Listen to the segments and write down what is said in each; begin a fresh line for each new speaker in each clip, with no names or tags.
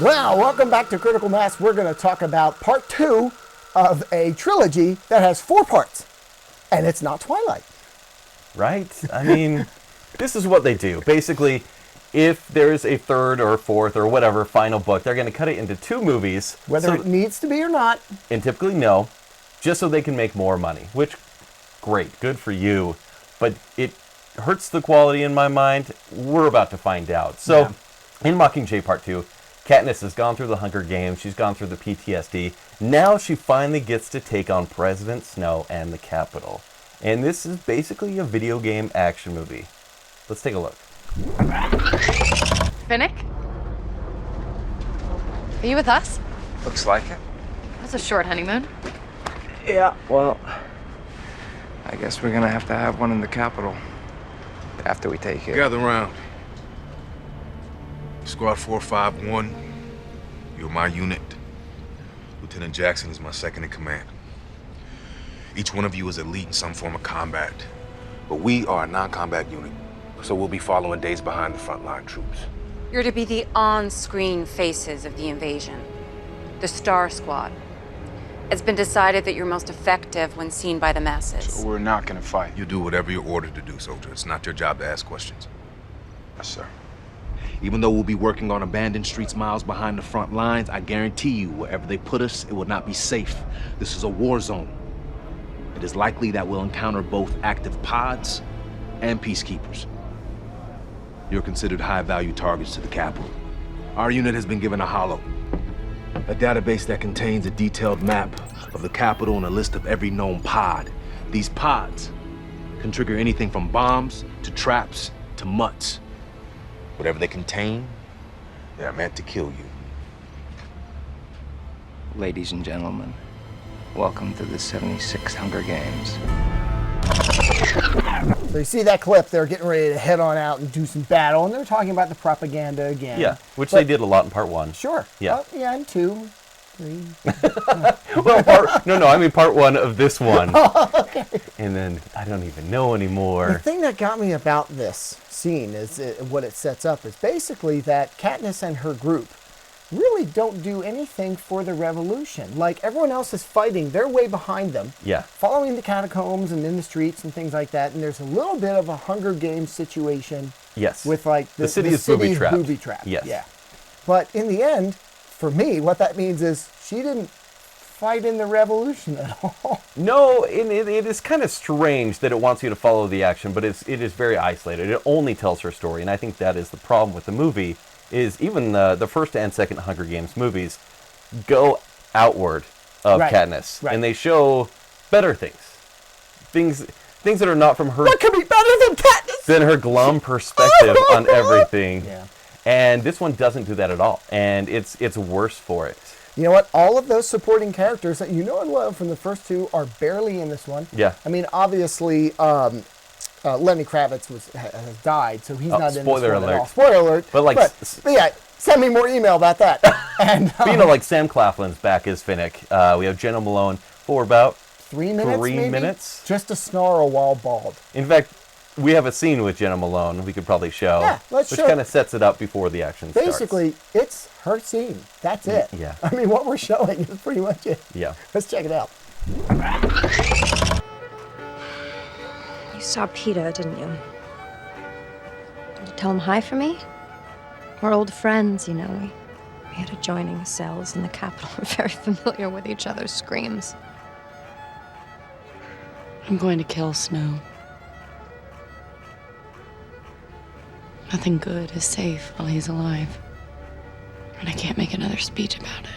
Well, welcome back to Critical Mass. We're going to talk about part 2 of a trilogy that has 4 parts, and it's not Twilight.
Right? I mean, this is what they do. Basically, if there's a third or fourth or whatever final book, they're going to cut it into 2 movies.
Whether it needs to be or not.
And typically no, just so they can make more money, which, great, good for you. But it hurts the quality in my mind. We're about to find out. So, in Mockingjay Part 2, Katniss has gone through the Hunger Games, she's gone through the PTSD. Now she finally gets to take on President Snow and the Capitol. And this is basically a video game action movie. Let's take a look.
Finnick? Are you with us?
Looks like it.
That's a short honeymoon.
Yeah, well, I guess we're gonna have to have one in the Capitol after we take it.
Gather round. Squad 451, you're my unit. Lieutenant Jackson is my second in command. Each one of you is elite in some form of combat, but we are a non-combat unit, so we'll be following days behind the frontline troops.
You're to be the on-screen faces of the invasion, the Star Squad. It's been decided that you're most effective when seen by the masses.
So we're not gonna fight.
You do whatever you're ordered to do, soldier. It's not your job to ask questions.
Yes, sir.
Even though we'll be working on abandoned streets miles behind the front lines, I guarantee you, wherever they put us, it will not be safe. This is a war zone. It is likely that we'll encounter both active pods and peacekeepers. You're considered high-value targets to the Capitol. Our unit has been given a hollow, a database that contains a detailed map of the Capitol and a list of every known pod. These pods can trigger anything from bombs to traps to mutts. Whatever they contain, they're meant to kill you.
Ladies and gentlemen, welcome to the 76th Hunger Games.
So you see that clip, they're getting ready to head on out and do some battle, and they're talking about the propaganda again.
Yeah, which they did a lot in part 1.
Sure.
Yeah.
Yeah, and 2, 3.
Well, I mean part 1 of this one. Oh, okay. And then I don't even know anymore.
The thing that got me about this scene is what it sets up is basically that Katniss and her group really don't do anything for the revolution. Like, everyone else is fighting, they're way behind them.
Yeah.
Following the catacombs and in the streets and things like that. And there's a little bit of a Hunger Games situation.
Yes.
With like
the city is booby-trapped.
Yes.
Yeah.
But in the end, for me, what that means is she didn't fight in the revolution at all.
No, it is kind of strange that it wants you to follow the action, but it is very isolated. It only tells her story, and I think that is the problem with the movie, is even the first and second Hunger Games movies go outward of Katniss, and they show better things that are not from her.
What could be better than Katniss?
Than her glum perspective on everything. Yeah. And this one doesn't do that at all, and it's worse for it.
You know what? All of those supporting characters that you know and love from the first 2 are barely in this one.
Yeah.
I mean, obviously, Lenny Kravitz has died, so he's not in this one at all. Spoiler alert. But yeah, send me more email about that. And
but, like Sam Claflin's back as Finnick. We have Jenna Malone for about
3 minutes.
3 minutes.
Just to snarl while bald.
In fact, we have a scene with Jenna Malone we could probably show.
Yeah, let's show.
Which kind of sets it up before the action starts.
Basically, it's her scene. That's it.
Yeah.
I mean, what we're showing is pretty much it.
Yeah.
Let's check it out.
You saw Peter, didn't you? Did you tell him hi for me? We're old friends, you know. We had adjoining cells in the Capitol. We're very familiar with each other's screams.
I'm going to kill Snow. Nothing good is safe while he's alive. And I can't make another speech about it.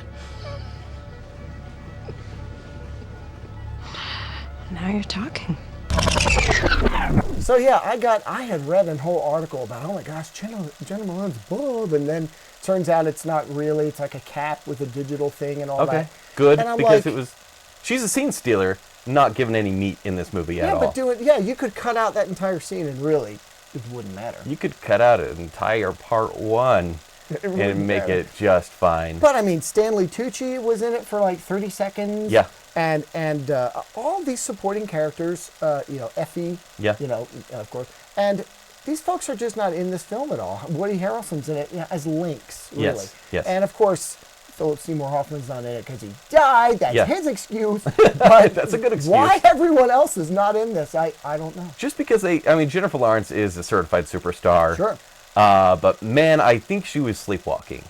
Now you're talking.
So yeah, I had read a whole article about, oh my gosh, Jenna Malone's boob, and then turns out it's not really. It's like a cap with a digital thing and all that.
Okay, good,
and
because she's a scene stealer, not given any meat in this movie at all.
Yeah, you could cut out that entire scene and really it wouldn't matter.
You could cut out an entire part 1 and make it just fine.
But I mean, Stanley Tucci was in it for like 30 seconds.
Yeah.
And all these supporting characters, Effie, of course, and these folks are just not in this film at all. Woody Harrelson's in it as links, really.
Yes.
And of course, Philip Seymour Hoffman's not in it because he died. That's his excuse. But
that's a good excuse.
Why everyone else is not in this, I don't know.
Just because Jennifer Lawrence is a certified superstar.
Sure.
But man, I think she was sleepwalking.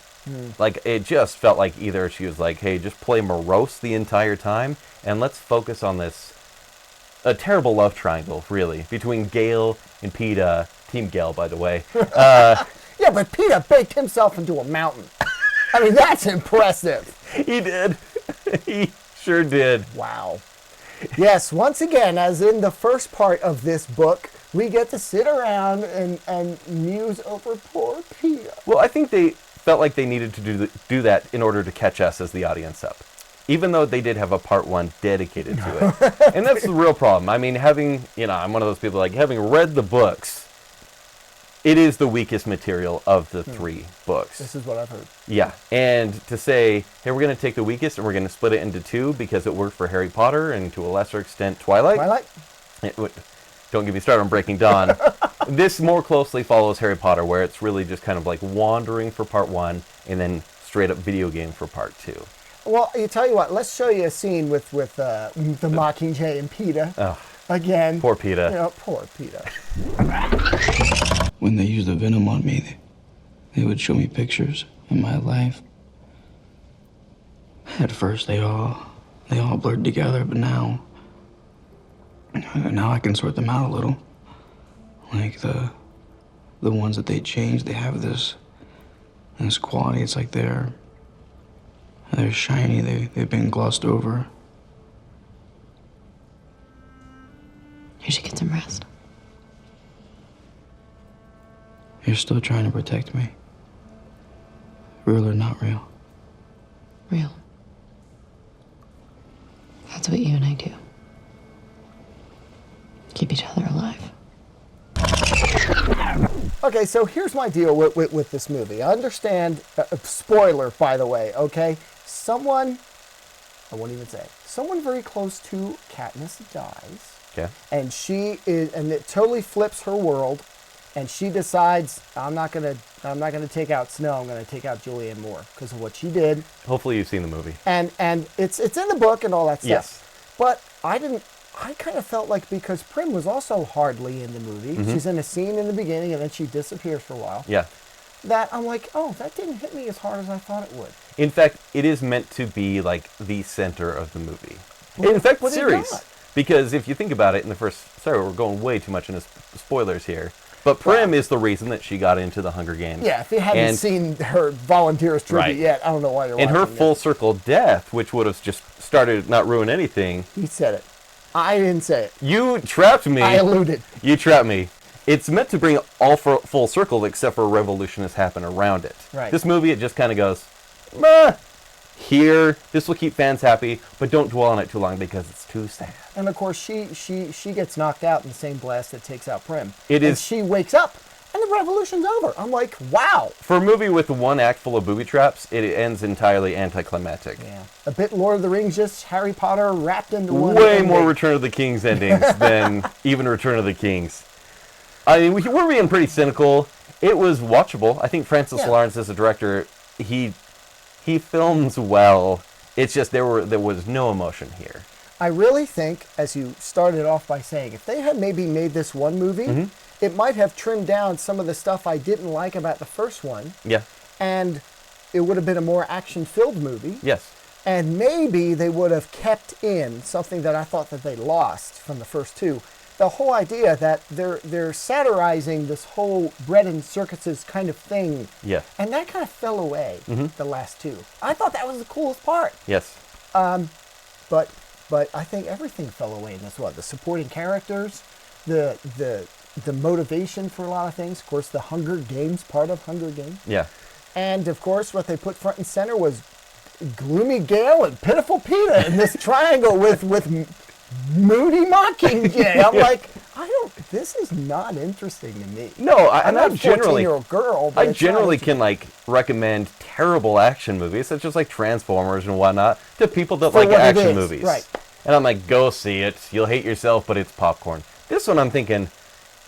Like, it just felt like either she was like, hey, just play morose the entire time, and let's focus on a terrible love triangle, really, between Gale and Peeta. Team Gale, by the way.
Yeah, but Peeta baked himself into a mountain. I mean, that's impressive.
He did. He sure did.
Wow. Yes, once again, as in the first part of this book, we get to sit around and muse over poor Peeta.
Well, I think they felt like they needed to do that in order to catch us as the audience up. Even though they did have a part 1 dedicated to it. And that's the real problem. I mean, I'm one of those people, like, having read the books, it is the weakest material of the 3 books.
This is what I've heard.
Yeah. And to say, hey, we're going to take the weakest and we're going to split it into 2 because it worked for Harry Potter and to a lesser extent Twilight? Don't get me started on Breaking Dawn. This more closely follows Harry Potter, where it's really just kind of like wandering for part 1 and then straight up video game for part 2.
Well, you tell you what, let's show you a scene with the Mockingjay and Peeta.
Oh,
again.
Poor Peeta.
Poor Peeta.
When they used the venom on me, they would show me pictures of my life. At first, they all blurred together, but now I can sort them out a little. Like the ones that they changed, they have this quality. It's like they're shiny. They've been glossed over.
You should get some rest.
You're still trying to protect me. Real or not real?
Real. That's what you and I do. Keep each other alive.
Okay, so here's my deal with this movie. I understand, spoiler, by the way, okay? Someone very close to Katniss dies.
Okay.
And it totally flips her world, and she decides, I'm not gonna take out Snow, I'm gonna take out Julianne Moore because of what she did.
Hopefully you've seen the movie.
And it's in the book and all that stuff.
Yes.
But I kind of felt like, because Prim was also hardly in the movie, she's in a scene in the beginning and then she disappears for a while.
Yeah.
That I'm like, oh, that didn't hit me as hard as I thought it would.
In fact, it is meant to be like the center of the movie. In fact, the series. Because if you think about it, sorry, we're going way too much into spoilers here, but Prim is the reason that she got into the Hunger Games.
Yeah, if you hadn't seen her volunteers tribute yet, I don't know why you're watching
And her full circle death, which would have just started, not ruin anything.
He said it. I didn't say it.
You trapped me.
I alluded.
You trapped me. It's meant to bring all full circle except for a revolution has happened around it.
Right.
This movie, it just kind of goes, meh. Here, this will keep fans happy, but don't dwell on it too long because it's too sad.
And of course, she gets knocked out in the same blast that takes out Prim.
And
she wakes up, and the revolution's over. I'm like, wow.
For a movie with one act full of booby traps, it ends entirely anticlimactic.
Yeah. A bit Lord of the Rings, just Harry Potter wrapped into one.
Way more Return of the Kings endings than even Return of the Kings. I mean, we're being pretty cynical. It was watchable. I think Francis Lawrence, as a director, he films well. It's just there was no emotion here.
I really think, as you started off by saying, if they had maybe made this one movie, it might have trimmed down some of the stuff I didn't like about the first one.
Yeah.
And it would have been a more action-filled movie.
Yes.
And maybe they would have kept in something that I thought that they lost from the first two. The whole idea that they're satirizing this whole bread and circuses kind of thing.
Yeah.
And that kind of fell away, the last two. I thought that was the coolest part.
Yes.
But I think everything fell away in this one. The supporting characters, the motivation for a lot of things. Of course, the Hunger Games, part of Hunger Games.
Yeah.
And, of course, what they put front and center was gloomy Gale and pitiful Peeta in this triangle with Moody Mockingjay. I'm like, this is not interesting to me.
No,
I'm not a 14-year-old girl, but
I
it's not
generally can
interesting.
recommend terrible action movies, such as like Transformers and whatnot, to people that
For
like
what it
action
is,
movies.
right.
And I'm like, go see it. You'll hate yourself, but it's popcorn. This one, I'm thinking,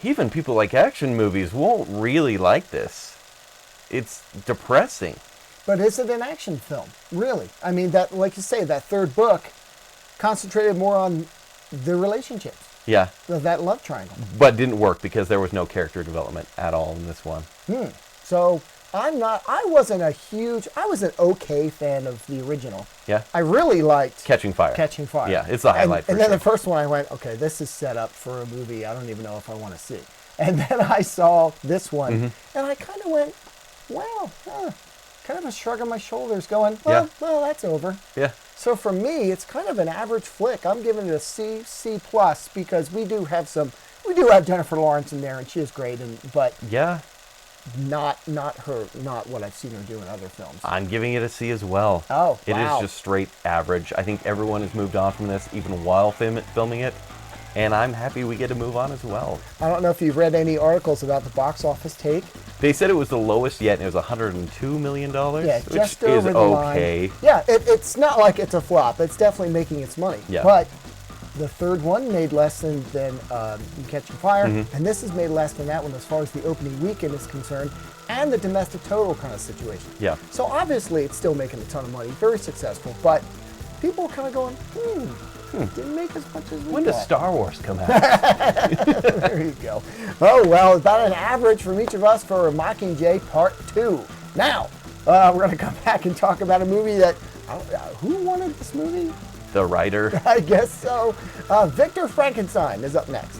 even people like action movies won't really like this. It's depressing.
But is it an action film? Really? I mean, that, like you say, that third book concentrated more on the relationships.
Yeah.
That love triangle.
But didn't work because there was no character development at all in this one.
So I was an okay fan of the original.
Yeah.
I really liked
Catching Fire.
Catching Fire.
Yeah, it's the highlight for
And then
sure.
the first one I went, okay, this is set up for a movie I don't even know if I want to see. And then I saw this one, and I kind of went, well, kind of a shrug on my shoulders going, well, that's over.
Yeah.
So for me, it's kind of an average flick. I'm giving it a C, C+, because we do have Jennifer Lawrence in there, and she is great, but
Yeah.
not what I've seen her do in other films.
I'm giving it a C as well.
Oh,
It
wow.
is just straight average. I think everyone has moved on from this, even while filming it, and I'm happy we get to move on as well.
I don't know if you've read any articles about the box office take.
They said it was the lowest yet, and it was $102 million,
Yeah,
which
just
is
over the
okay.
line. Yeah, it's not like it's a flop. It's definitely making its money.
Yeah.
But the third one made less than Catching Fire, and this has made less than that one as far as the opening weekend is concerned, and the domestic total kind of situation.
Yeah.
So obviously it's still making a ton of money, very successful, but people are kind of going, didn't make as much as we
When does
thought.
Star Wars come out?
There you go. Oh, well, about an average from each of us for Mockingjay Part 2. Now, we're going to come back and talk about a movie that, who wanted this movie?
The writer.
I guess so. Victor Frankenstein is up next.